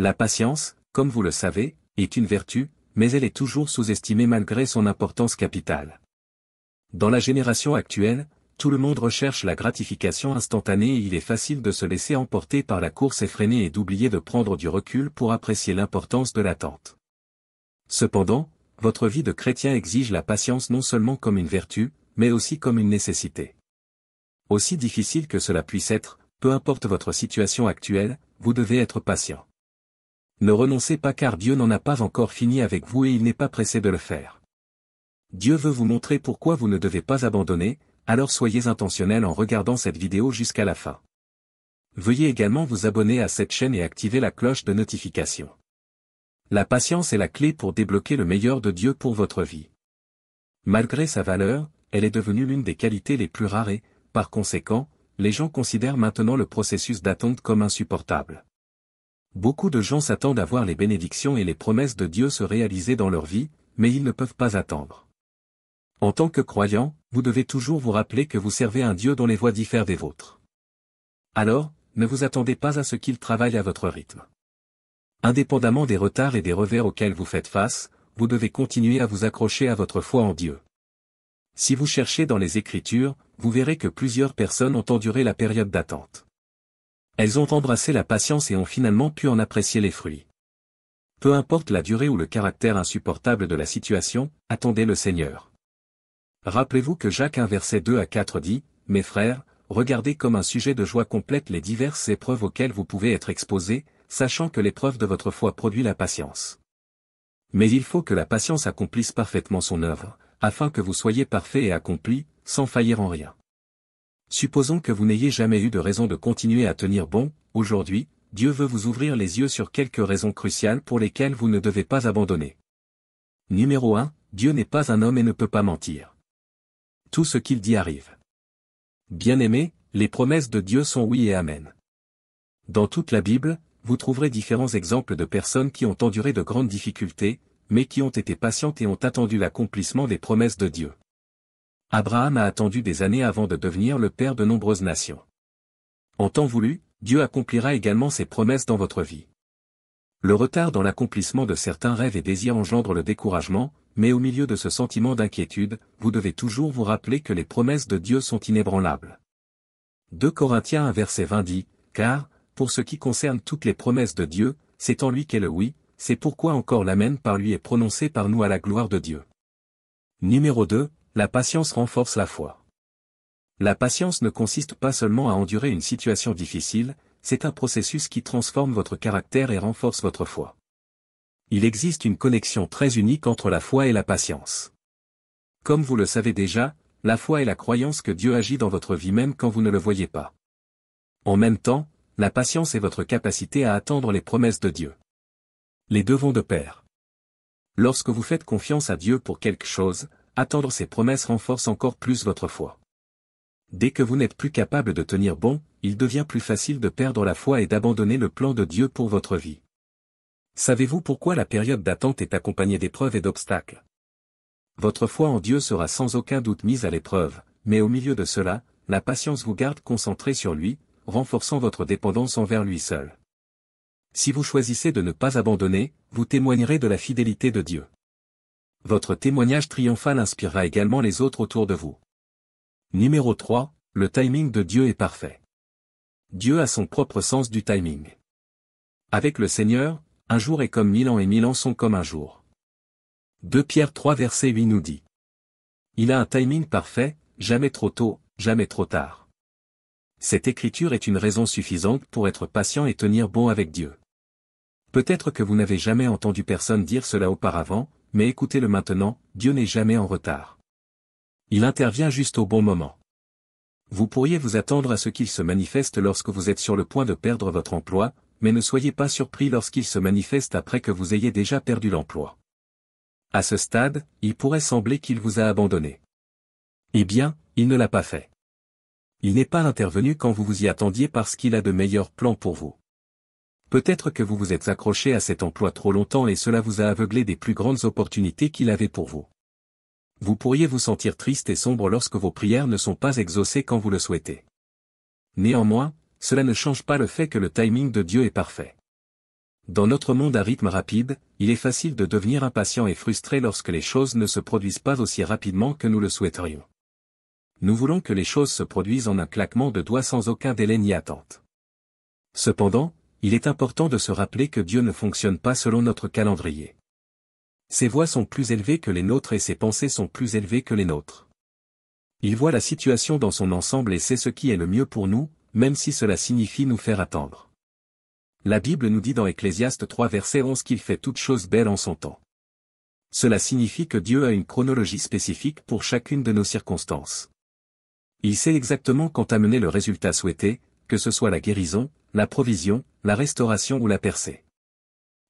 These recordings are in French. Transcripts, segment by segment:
La patience, comme vous le savez, est une vertu, mais elle est toujours sous-estimée malgré son importance capitale. Dans la génération actuelle, tout le monde recherche la gratification instantanée et il est facile de se laisser emporter par la course effrénée et d'oublier de prendre du recul pour apprécier l'importance de l'attente. Cependant, votre vie de chrétien exige la patience non seulement comme une vertu, mais aussi comme une nécessité. Aussi difficile que cela puisse être, peu importe votre situation actuelle, vous devez être patient. Ne renoncez pas car Dieu n'en a pas encore fini avec vous et il n'est pas pressé de le faire. Dieu veut vous montrer pourquoi vous ne devez pas abandonner, alors soyez intentionnel en regardant cette vidéo jusqu'à la fin. Veuillez également vous abonner à cette chaîne et activer la cloche de notification. La patience est la clé pour débloquer le meilleur de Dieu pour votre vie. Malgré sa valeur, elle est devenue l'une des qualités les plus rares et, par conséquent, les gens considèrent maintenant le processus d'attente comme insupportable. Beaucoup de gens s'attendent à voir les bénédictions et les promesses de Dieu se réaliser dans leur vie, mais ils ne peuvent pas attendre. En tant que croyant, vous devez toujours vous rappeler que vous servez un Dieu dont les voies diffèrent des vôtres. Alors, ne vous attendez pas à ce qu'il travaille à votre rythme. Indépendamment des retards et des revers auxquels vous faites face, vous devez continuer à vous accrocher à votre foi en Dieu. Si vous cherchez dans les Écritures, vous verrez que plusieurs personnes ont enduré la période d'attente. Elles ont embrassé la patience et ont finalement pu en apprécier les fruits. Peu importe la durée ou le caractère insupportable de la situation, attendez le Seigneur. Rappelez-vous que Jacques 1 verset 2 à 4 dit, « Mes frères, regardez comme un sujet de joie complète les diverses épreuves auxquelles vous pouvez être exposés, sachant que l'épreuve de votre foi produit la patience. Mais il faut que la patience accomplisse parfaitement son œuvre, afin que vous soyez parfaits et accomplis, sans faillir en rien. Supposons que vous n'ayez jamais eu de raison de continuer à tenir bon, aujourd'hui, Dieu veut vous ouvrir les yeux sur quelques raisons cruciales pour lesquelles vous ne devez pas abandonner. Numéro 1, Dieu n'est pas un homme et ne peut pas mentir. Tout ce qu'il dit arrive. Bien-aimés, les promesses de Dieu sont oui et amen. Dans toute la Bible, vous trouverez différents exemples de personnes qui ont enduré de grandes difficultés, mais qui ont été patientes et ont attendu l'accomplissement des promesses de Dieu. Abraham a attendu des années avant de devenir le père de nombreuses nations. En temps voulu, Dieu accomplira également ses promesses dans votre vie. Le retard dans l'accomplissement de certains rêves et désirs engendre le découragement, mais au milieu de ce sentiment d'inquiétude, vous devez toujours vous rappeler que les promesses de Dieu sont inébranlables. 2 Corinthiens 1 verset 20 dit, « Car, pour ce qui concerne toutes les promesses de Dieu, c'est en lui qu'est le oui, c'est pourquoi encore l'amen par lui est prononcé par nous à la gloire de Dieu. » Numéro 2, la patience renforce la foi. La patience ne consiste pas seulement à endurer une situation difficile, c'est un processus qui transforme votre caractère et renforce votre foi. Il existe une connexion très unique entre la foi et la patience. Comme vous le savez déjà, la foi est la croyance que Dieu agit dans votre vie même quand vous ne le voyez pas. En même temps, la patience est votre capacité à attendre les promesses de Dieu. Les deux vont de pair. Lorsque vous faites confiance à Dieu pour quelque chose, attendre ses promesses renforce encore plus votre foi. Dès que vous n'êtes plus capable de tenir bon, il devient plus facile de perdre la foi et d'abandonner le plan de Dieu pour votre vie. Savez-vous pourquoi la période d'attente est accompagnée d'épreuves et d'obstacles? Votre foi en Dieu sera sans aucun doute mise à l'épreuve, mais au milieu de cela, la patience vous garde concentré sur lui, renforçant votre dépendance envers lui seul. Si vous choisissez de ne pas abandonner, vous témoignerez de la fidélité de Dieu. Votre témoignage triomphal inspirera également les autres autour de vous. Numéro 3, le timing de Dieu est parfait. Dieu a son propre sens du timing. Avec le Seigneur, un jour est comme 1000 ans et 1000 ans sont comme un jour. 2 Pierre 3 verset 8 nous dit. Il a un timing parfait, jamais trop tôt, jamais trop tard. Cette écriture est une raison suffisante pour être patient et tenir bon avec Dieu. Peut-être que vous n'avez jamais entendu personne dire cela auparavant, mais écoutez-le maintenant, Dieu n'est jamais en retard. Il intervient juste au bon moment. Vous pourriez vous attendre à ce qu'il se manifeste lorsque vous êtes sur le point de perdre votre emploi, mais ne soyez pas surpris lorsqu'il se manifeste après que vous ayez déjà perdu l'emploi. À ce stade, il pourrait sembler qu'il vous a abandonné. Eh bien, il ne l'a pas fait. Il n'est pas intervenu quand vous vous y attendiez parce qu'il a de meilleurs plans pour vous. Peut-être que vous vous êtes accroché à cet emploi trop longtemps et cela vous a aveuglé des plus grandes opportunités qu'il avait pour vous. Vous pourriez vous sentir triste et sombre lorsque vos prières ne sont pas exaucées quand vous le souhaitez. Néanmoins, cela ne change pas le fait que le timing de Dieu est parfait. Dans notre monde à rythme rapide, il est facile de devenir impatient et frustré lorsque les choses ne se produisent pas aussi rapidement que nous le souhaiterions. Nous voulons que les choses se produisent en un claquement de doigts sans aucun délai ni attente. Cependant, il est important de se rappeler que Dieu ne fonctionne pas selon notre calendrier. Ses voies sont plus élevées que les nôtres et ses pensées sont plus élevées que les nôtres. Il voit la situation dans son ensemble et sait ce qui est le mieux pour nous, même si cela signifie nous faire attendre. La Bible nous dit dans Ecclésiaste 3 verset 11 qu'il fait toutes choses belles en son temps. Cela signifie que Dieu a une chronologie spécifique pour chacune de nos circonstances. Il sait exactement quand amener le résultat souhaité, que ce soit la guérison, la provision, la restauration ou la percée.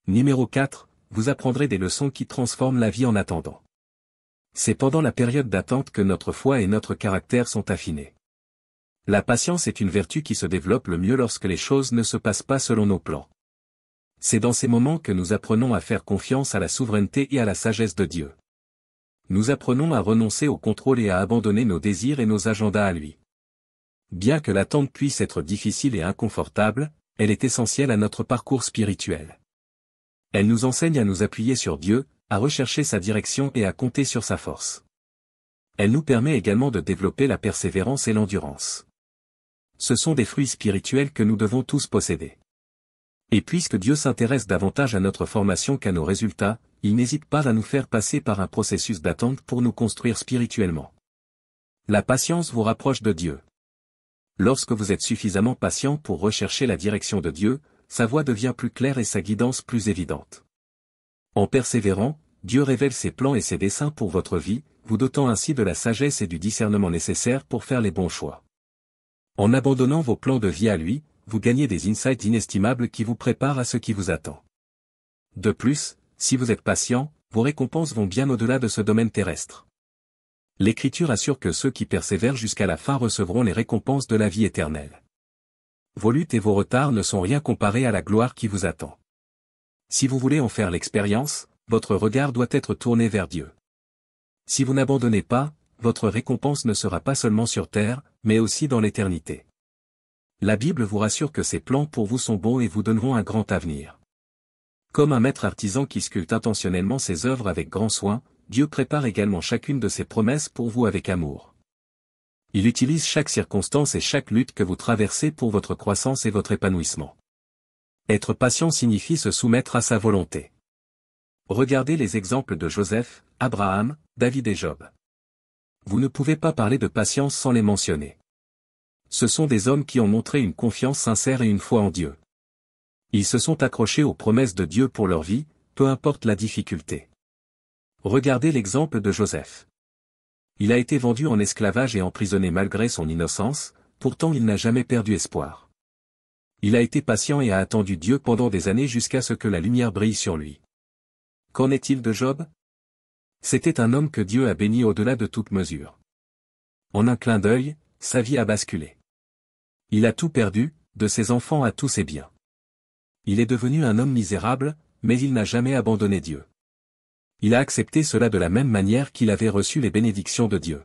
Numéro 4, vous apprendrez des leçons qui transforment la vie en attendant. C'est pendant la période d'attente que notre foi et notre caractère sont affinés. La patience est une vertu qui se développe le mieux lorsque les choses ne se passent pas selon nos plans. C'est dans ces moments que nous apprenons à faire confiance à la souveraineté et à la sagesse de Dieu. Nous apprenons à renoncer au contrôle et à abandonner nos désirs et nos agendas à lui. Bien que l'attente puisse être difficile et inconfortable, elle est essentielle à notre parcours spirituel. Elle nous enseigne à nous appuyer sur Dieu, à rechercher sa direction et à compter sur sa force. Elle nous permet également de développer la persévérance et l'endurance. Ce sont des fruits spirituels que nous devons tous posséder. Et puisque Dieu s'intéresse davantage à notre formation qu'à nos résultats, il n'hésite pas à nous faire passer par un processus d'attente pour nous construire spirituellement. La patience vous rapproche de Dieu. Lorsque vous êtes suffisamment patient pour rechercher la direction de Dieu, sa voie devient plus claire et sa guidance plus évidente. En persévérant, Dieu révèle ses plans et ses desseins pour votre vie, vous dotant ainsi de la sagesse et du discernement nécessaires pour faire les bons choix. En abandonnant vos plans de vie à lui, vous gagnez des insights inestimables qui vous préparent à ce qui vous attend. De plus, si vous êtes patient, vos récompenses vont bien au-delà de ce domaine terrestre. L'Écriture assure que ceux qui persévèrent jusqu'à la fin recevront les récompenses de la vie éternelle. Vos luttes et vos retards ne sont rien comparés à la gloire qui vous attend. Si vous voulez en faire l'expérience, votre regard doit être tourné vers Dieu. Si vous n'abandonnez pas, votre récompense ne sera pas seulement sur terre, mais aussi dans l'éternité. La Bible vous rassure que ses plans pour vous sont bons et vous donneront un grand avenir. Comme un maître artisan qui sculpte intentionnellement ses œuvres avec grand soin, Dieu prépare également chacune de ses promesses pour vous avec amour. Il utilise chaque circonstance et chaque lutte que vous traversez pour votre croissance et votre épanouissement. Être patient signifie se soumettre à sa volonté. Regardez les exemples de Joseph, Abraham, David et Job. Vous ne pouvez pas parler de patience sans les mentionner. Ce sont des hommes qui ont montré une confiance sincère et une foi en Dieu. Ils se sont accrochés aux promesses de Dieu pour leur vie, peu importe la difficulté. Regardez l'exemple de Joseph. Il a été vendu en esclavage et emprisonné malgré son innocence, pourtant il n'a jamais perdu espoir. Il a été patient et a attendu Dieu pendant des années jusqu'à ce que la lumière brille sur lui. Qu'en est-il de Job? C'était un homme que Dieu a béni au-delà de toute mesure. En un clin d'œil, sa vie a basculé. Il a tout perdu, de ses enfants à tous ses biens. Il est devenu un homme misérable, mais il n'a jamais abandonné Dieu. Il a accepté cela de la même manière qu'il avait reçu les bénédictions de Dieu.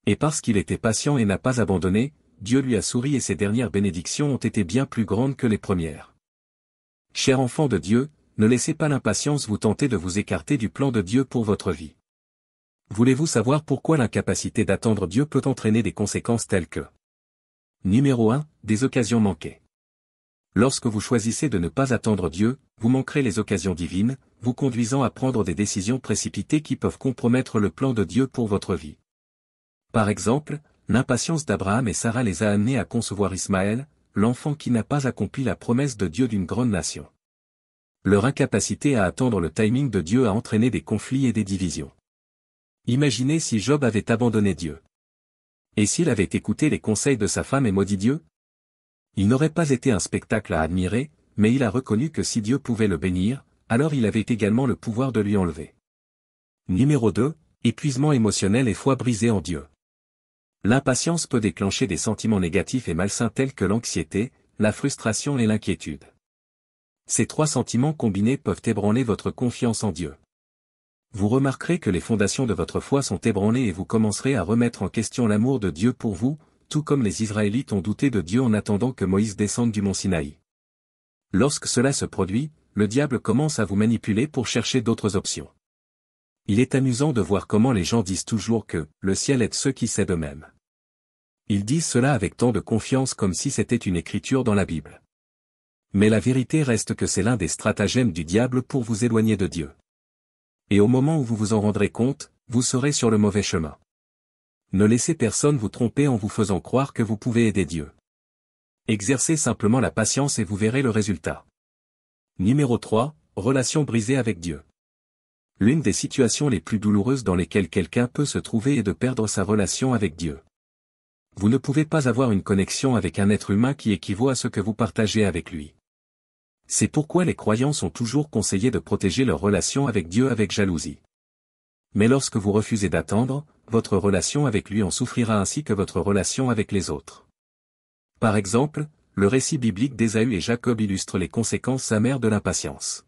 Et parce qu'il était patient et n'a pas abandonné, Dieu lui a souri et ses dernières bénédictions ont été bien plus grandes que les premières. Chers enfants de Dieu, ne laissez pas l'impatience vous tenter de vous écarter du plan de Dieu pour votre vie. Voulez-vous savoir pourquoi l'incapacité d'attendre Dieu peut entraîner des conséquences telles que Numéro 1, des occasions manquées. Lorsque vous choisissez de ne pas attendre Dieu, vous manquerez les occasions divines, vous conduisant à prendre des décisions précipitées qui peuvent compromettre le plan de Dieu pour votre vie. Par exemple, l'impatience d'Abraham et Sarah les a amenés à concevoir Ismaël, l'enfant qui n'a pas accompli la promesse de Dieu d'une grande nation. Leur incapacité à attendre le timing de Dieu a entraîné des conflits et des divisions. Imaginez si Job avait abandonné Dieu. Et s'il avait écouté les conseils de sa femme et maudit Dieu? Il n'aurait pas été un spectacle à admirer, mais il a reconnu que si Dieu pouvait le bénir, alors il avait également le pouvoir de lui enlever. Numéro 2, épuisement émotionnel et foi brisée en Dieu. L'impatience peut déclencher des sentiments négatifs et malsains tels que l'anxiété, la frustration et l'inquiétude. Ces trois sentiments combinés peuvent ébranler votre confiance en Dieu. Vous remarquerez que les fondations de votre foi sont ébranlées et vous commencerez à remettre en question l'amour de Dieu pour vous, tout comme les Israélites ont douté de Dieu en attendant que Moïse descende du mont Sinaï. Lorsque cela se produit, le diable commence à vous manipuler pour chercher d'autres options. Il est amusant de voir comment les gens disent toujours que « le ciel aide ceux qui s'aident eux-mêmes ». Ils disent cela avec tant de confiance comme si c'était une écriture dans la Bible. Mais la vérité reste que c'est l'un des stratagèmes du diable pour vous éloigner de Dieu. Et au moment où vous vous en rendrez compte, vous serez sur le mauvais chemin. Ne laissez personne vous tromper en vous faisant croire que vous pouvez aider Dieu. Exercez simplement la patience et vous verrez le résultat. Numéro 3, relation brisée avec Dieu. L'une des situations les plus douloureuses dans lesquelles quelqu'un peut se trouver est de perdre sa relation avec Dieu. Vous ne pouvez pas avoir une connexion avec un être humain qui équivaut à ce que vous partagez avec lui. C'est pourquoi les croyants sont toujours conseillés de protéger leur relation avec Dieu avec jalousie. Mais lorsque vous refusez d'attendre, votre relation avec lui en souffrira ainsi que votre relation avec les autres. Par exemple, le récit biblique d'Ésaü et Jacob illustre les conséquences amères de l'impatience.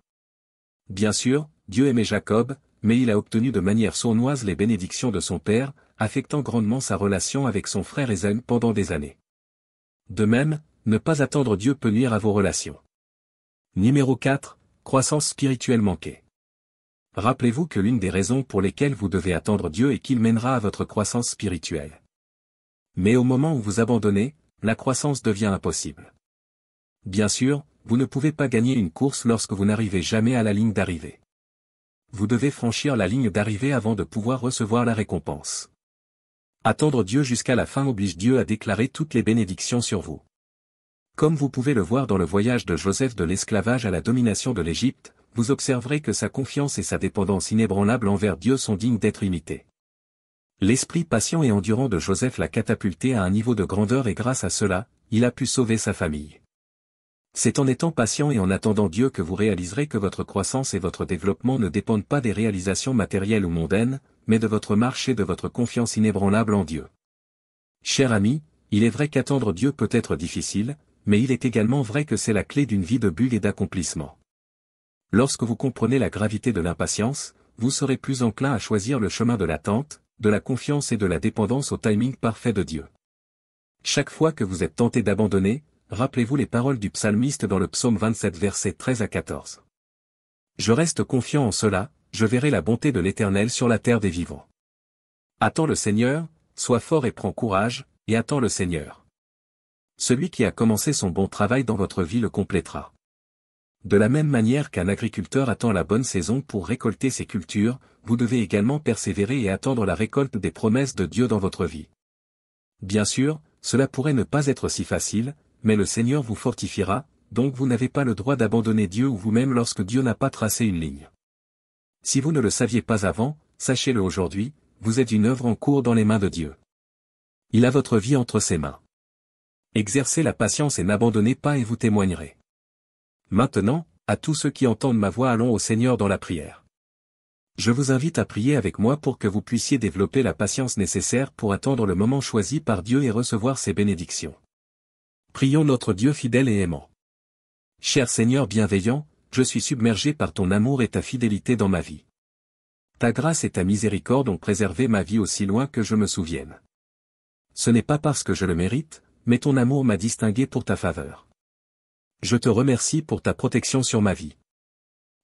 Bien sûr, Dieu aimait Jacob, mais il a obtenu de manière sournoise les bénédictions de son père, affectant grandement sa relation avec son frère Ésaü pendant des années. De même, ne pas attendre Dieu peut nuire à vos relations. Numéro 4, croissance spirituelle manquée. Rappelez-vous que l'une des raisons pour lesquelles vous devez attendre Dieu est qu'il mènera à votre croissance spirituelle. Mais au moment où vous abandonnez, la croissance devient impossible. Bien sûr, vous ne pouvez pas gagner une course lorsque vous n'arrivez jamais à la ligne d'arrivée. Vous devez franchir la ligne d'arrivée avant de pouvoir recevoir la récompense. Attendre Dieu jusqu'à la fin oblige Dieu à déclarer toutes les bénédictions sur vous. Comme vous pouvez le voir dans le voyage de Joseph de l'esclavage à la domination de l'Égypte, vous observerez que sa confiance et sa dépendance inébranlable envers Dieu sont dignes d'être imitées. L'esprit patient et endurant de Joseph l'a catapulté à un niveau de grandeur et grâce à cela, il a pu sauver sa famille. C'est en étant patient et en attendant Dieu que vous réaliserez que votre croissance et votre développement ne dépendent pas des réalisations matérielles ou mondaines, mais de votre marche et de votre confiance inébranlable en Dieu. Cher ami, il est vrai qu'attendre Dieu peut être difficile, mais il est également vrai que c'est la clé d'une vie de but et d'accomplissement. Lorsque vous comprenez la gravité de l'impatience, vous serez plus enclin à choisir le chemin de l'attente, de la confiance et de la dépendance au timing parfait de Dieu. Chaque fois que vous êtes tenté d'abandonner, rappelez-vous les paroles du psalmiste dans le psaume 27 versets 13 à 14. Je reste confiant en cela, je verrai la bonté de l'Éternel sur la terre des vivants. Attends le Seigneur, sois fort et prends courage, et attends le Seigneur. Celui qui a commencé son bon travail dans votre vie le complétera. De la même manière qu'un agriculteur attend la bonne saison pour récolter ses cultures, vous devez également persévérer et attendre la récolte des promesses de Dieu dans votre vie. Bien sûr, cela pourrait ne pas être si facile, mais le Seigneur vous fortifiera, donc vous n'avez pas le droit d'abandonner Dieu ou vous-même lorsque Dieu n'a pas tracé une ligne. Si vous ne le saviez pas avant, sachez-le aujourd'hui, vous êtes une œuvre en cours dans les mains de Dieu. Il a votre vie entre ses mains. Exercez la patience et n'abandonnez pas et vous témoignerez. Maintenant, à tous ceux qui entendent ma voix, allons au Seigneur dans la prière. Je vous invite à prier avec moi pour que vous puissiez développer la patience nécessaire pour attendre le moment choisi par Dieu et recevoir ses bénédictions. Prions notre Dieu fidèle et aimant. Cher Seigneur bienveillant, je suis submergé par ton amour et ta fidélité dans ma vie. Ta grâce et ta miséricorde ont préservé ma vie aussi loin que je me souvienne. Ce n'est pas parce que je le mérite, mais ton amour m'a distingué pour ta faveur. Je te remercie pour ta protection sur ma vie.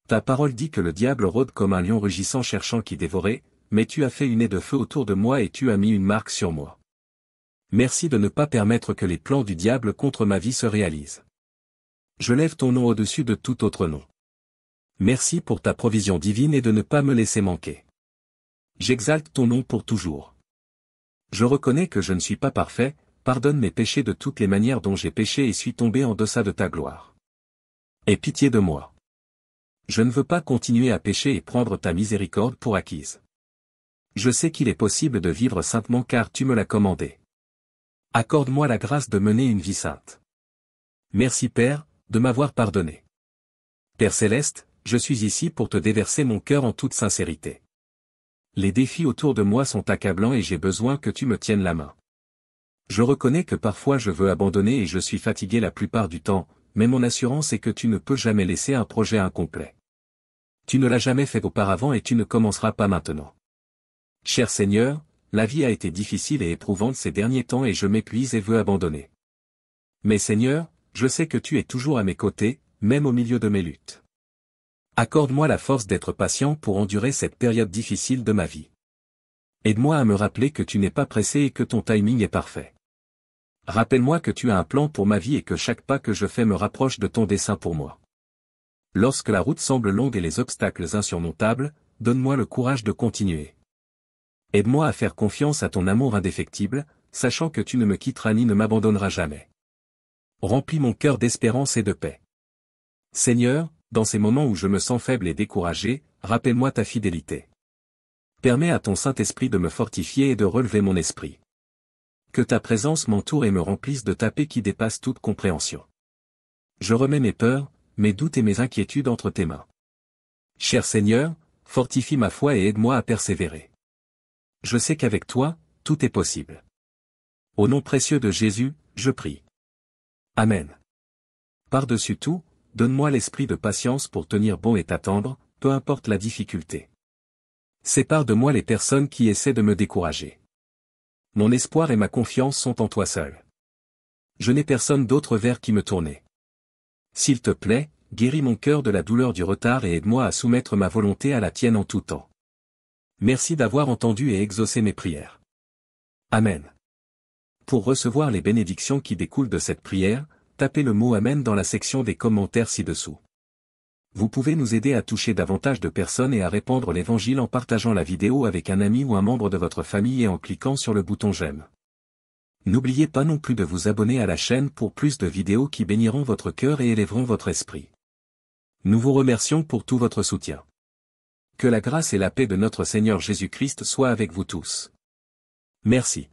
Ta parole dit que le diable rôde comme un lion rugissant cherchant qui dévorer, mais tu as fait une haie de feu autour de moi et tu as mis une marque sur moi. Merci de ne pas permettre que les plans du diable contre ma vie se réalisent. Je lève ton nom au-dessus de tout autre nom. Merci pour ta provision divine et de ne pas me laisser manquer. J'exalte ton nom pour toujours. Je reconnais que je ne suis pas parfait, pardonne mes péchés de toutes les manières dont j'ai péché et suis tombé en deçà de ta gloire. Aie pitié de moi. Je ne veux pas continuer à pécher et prendre ta miséricorde pour acquise. Je sais qu'il est possible de vivre saintement car tu me l'as commandé. Accorde-moi la grâce de mener une vie sainte. Merci Père, de m'avoir pardonné. Père Céleste, je suis ici pour te déverser mon cœur en toute sincérité. Les défis autour de moi sont accablants et j'ai besoin que tu me tiennes la main. Je reconnais que parfois je veux abandonner et je suis fatigué la plupart du temps, mais mon assurance est que tu ne peux jamais laisser un projet incomplet. Tu ne l'as jamais fait auparavant et tu ne commenceras pas maintenant. Cher Seigneur, la vie a été difficile et éprouvante ces derniers temps et je m'épuise et veux abandonner. Mais Seigneur, je sais que tu es toujours à mes côtés, même au milieu de mes luttes. Accorde-moi la force d'être patient pour endurer cette période difficile de ma vie. Aide-moi à me rappeler que tu n'es pas pressé et que ton timing est parfait. Rappelle-moi que tu as un plan pour ma vie et que chaque pas que je fais me rapproche de ton dessein pour moi. Lorsque la route semble longue et les obstacles insurmontables, donne-moi le courage de continuer. Aide-moi à faire confiance à ton amour indéfectible, sachant que tu ne me quitteras ni ne m'abandonneras jamais. Remplis mon cœur d'espérance et de paix. Seigneur, dans ces moments où je me sens faible et découragé, rappelle-moi ta fidélité. Permets à ton Saint-Esprit de me fortifier et de relever mon esprit. Que ta présence m'entoure et me remplisse de ta paix qui dépasse toute compréhension. Je remets mes peurs, mes doutes et mes inquiétudes entre tes mains. Cher Seigneur, fortifie ma foi et aide-moi à persévérer. Je sais qu'avec toi, tout est possible. Au nom précieux de Jésus, je prie. Amen. Par-dessus tout, donne-moi l'esprit de patience pour tenir bon et t'attendre, peu importe la difficulté. Sépare de moi les personnes qui essaient de me décourager. Mon espoir et ma confiance sont en toi seul. Je n'ai personne d'autre vers qui me tourner. S'il te plaît, guéris mon cœur de la douleur du retard et aide-moi à soumettre ma volonté à la tienne en tout temps. Merci d'avoir entendu et exaucé mes prières. Amen. Pour recevoir les bénédictions qui découlent de cette prière, tapez le mot Amen dans la section des commentaires ci-dessous. Vous pouvez nous aider à toucher davantage de personnes et à répandre l'Évangile en partageant la vidéo avec un ami ou un membre de votre famille et en cliquant sur le bouton j'aime. N'oubliez pas non plus de vous abonner à la chaîne pour plus de vidéos qui béniront votre cœur et élèveront votre esprit. Nous vous remercions pour tout votre soutien. Que la grâce et la paix de notre Seigneur Jésus-Christ soient avec vous tous. Merci.